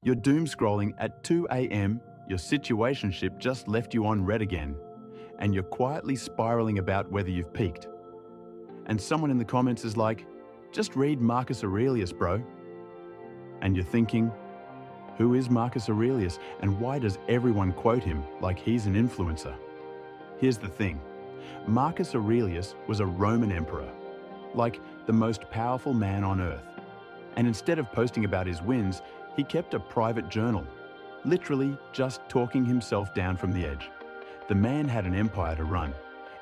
You're doom scrolling at 2 a.m., your situationship just left you on red again, and you're quietly spiraling about whether you've peaked. And someone in the comments is like, just read Marcus Aurelius, bro. And you're thinking, who is Marcus Aurelius and why does everyone quote him like he's an influencer? Here's the thing. Marcus Aurelius was a Roman emperor, like the most powerful man on earth. And instead of posting about his wins, he kept a private journal, literally just talking himself down from the edge. The man had an empire to run,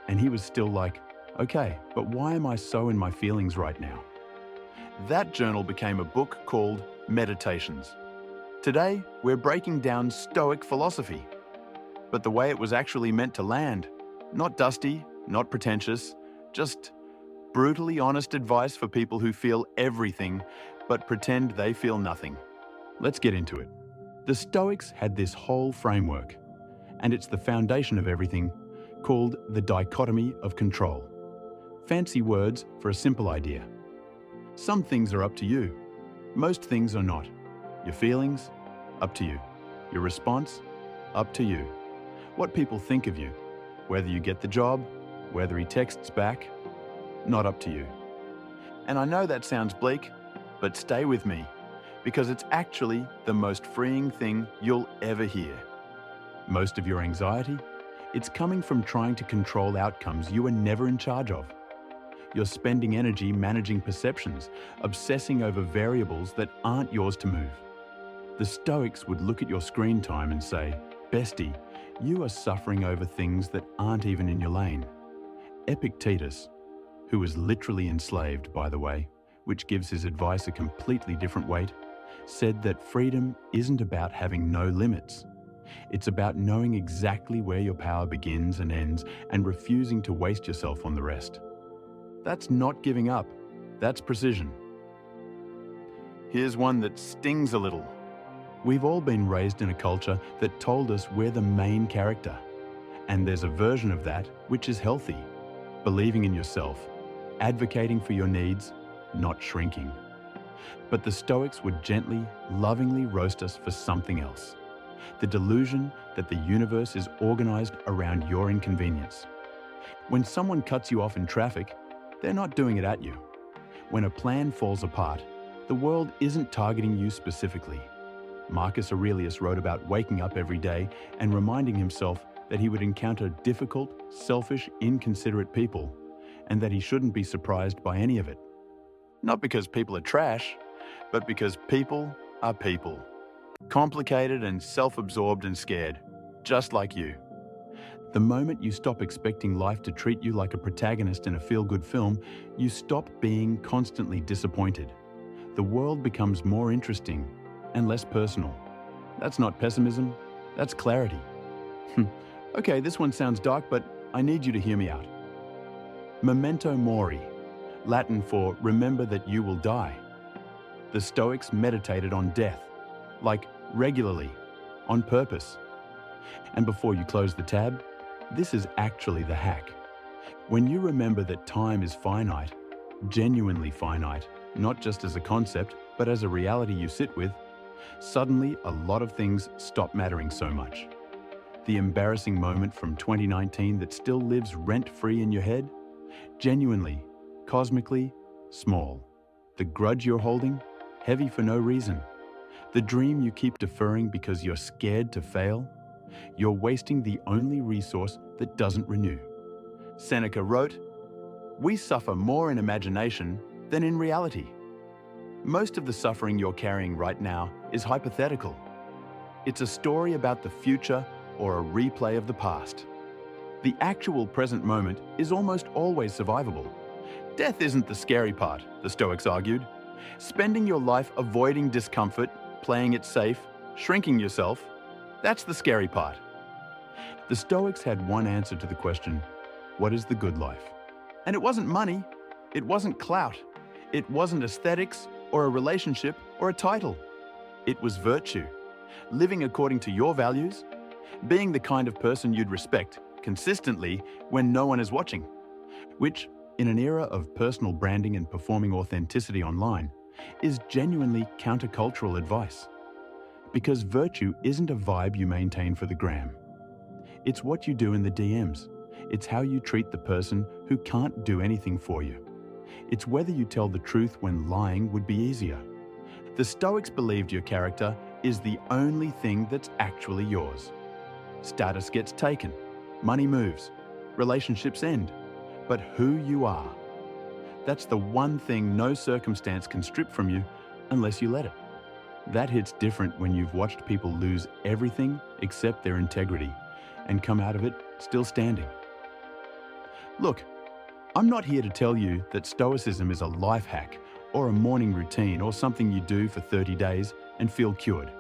and he was still like, okay, but why am I so in my feelings right now? That journal became a book called Meditations. Today, we're breaking down Stoic philosophy, but the way it was actually meant to land. Not dusty, not pretentious, just brutally honest advice for people who feel everything but pretend they feel nothing. Let's get into it. The Stoics had this whole framework, and it's the foundation of everything, called the dichotomy of control. Fancy words for a simple idea. Some things are up to you. Most things are not. Your feelings? Up to you. Your response? Up to you. What people think of you, whether you get the job, whether he texts back, not up to you. And I know that sounds bleak, but stay with me, because it's actually the most freeing thing you'll ever hear. Most of your anxiety, it's coming from trying to control outcomes you are never in charge of. You're spending energy managing perceptions, obsessing over variables that aren't yours to move. The Stoics would look at your screen time and say, bestie, you are suffering over things that aren't even in your lane. Epictetus, who was literally enslaved, by the way, which gives his advice a completely different weight, said that freedom isn't about having no limits. It's about knowing exactly where your power begins and ends and refusing to waste yourself on the rest. That's not giving up, that's precision. Here's one that stings a little. We've all been raised in a culture that told us we're the main character. And there's a version of that which is healthy. Believing in yourself, advocating for your needs, not shrinking. But the Stoics would gently, lovingly roast us for something else. The delusion that the universe is organized around your inconvenience. When someone cuts you off in traffic, they're not doing it at you. When a plan falls apart, the world isn't targeting you specifically. Marcus Aurelius wrote about waking up every day and reminding himself that he would encounter difficult, selfish, inconsiderate people, and that he shouldn't be surprised by any of it. Not because people are trash, but because people are people. Complicated and self-absorbed and scared, just like you. The moment you stop expecting life to treat you like a protagonist in a feel-good film, you stop being constantly disappointed. The world becomes more interesting and less personal. That's not pessimism, that's clarity. Okay, this one sounds dark, but I need you to hear me out. Memento mori, Latin for remember that you will die. The Stoics meditated on death, like regularly, on purpose. And before you close the tab, this is actually the hack. When you remember that time is finite, genuinely finite, not just as a concept, but as a reality you sit with, suddenly a lot of things stop mattering so much. The embarrassing moment from 2019 that still lives rent-free in your head, genuinely, cosmically, small. The grudge you're holding, heavy for no reason. The dream you keep deferring because you're scared to fail, you're wasting the only resource that doesn't renew. Seneca wrote, "We suffer more in imagination than in reality." Most of the suffering you're carrying right now is hypothetical. It's a story about the future or a replay of the past. The actual present moment is almost always survivable. Death isn't the scary part, the Stoics argued. Spending your life avoiding discomfort, playing it safe, shrinking yourself, that's the scary part. The Stoics had one answer to the question, what is the good life? And it wasn't money, it wasn't clout, it wasn't aesthetics or a relationship or a title. It was virtue, living according to your values, being the kind of person you'd respect consistently when no one is watching, which, in an era of personal branding and performing authenticity online, is genuinely countercultural advice. Because virtue isn't a vibe you maintain for the gram. It's what you do in the DMs. It's how you treat the person who can't do anything for you. It's whether you tell the truth when lying would be easier. The Stoics believed your character is the only thing that's actually yours. Status gets taken, money moves, relationships end, but who you are, that's the one thing no circumstance can strip from you unless you let it. That hits different when you've watched people lose everything except their integrity and come out of it still standing. Look, I'm not here to tell you that Stoicism is a life hack or a morning routine or something you do for 30 days and feel cured.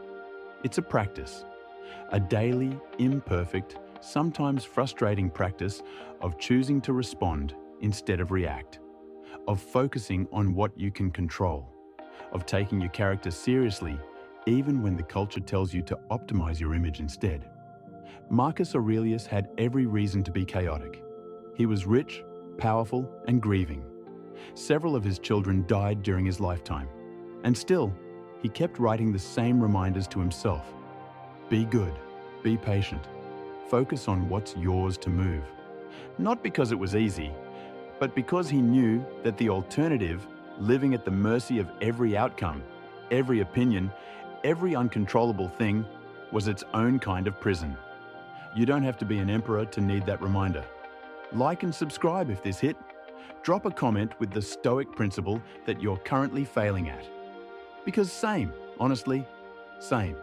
It's a practice, a daily, imperfect, sometimes frustrating practice of choosing to respond instead of react, of focusing on what you can control, of taking your character seriously even when the culture tells you to optimize your image instead. Marcus Aurelius had every reason to be chaotic. He was rich, powerful, and grieving. Several of his children died during his lifetime, and still, he kept writing the same reminders to himself. Be good, be patient, focus on what's yours to move. Not because it was easy, but because he knew that the alternative, living at the mercy of every outcome, every opinion, every uncontrollable thing, was its own kind of prison. You don't have to be an emperor to need that reminder. Like and subscribe if this hit. Drop a comment with the Stoic principle that you're currently failing at. Because same, honestly, same.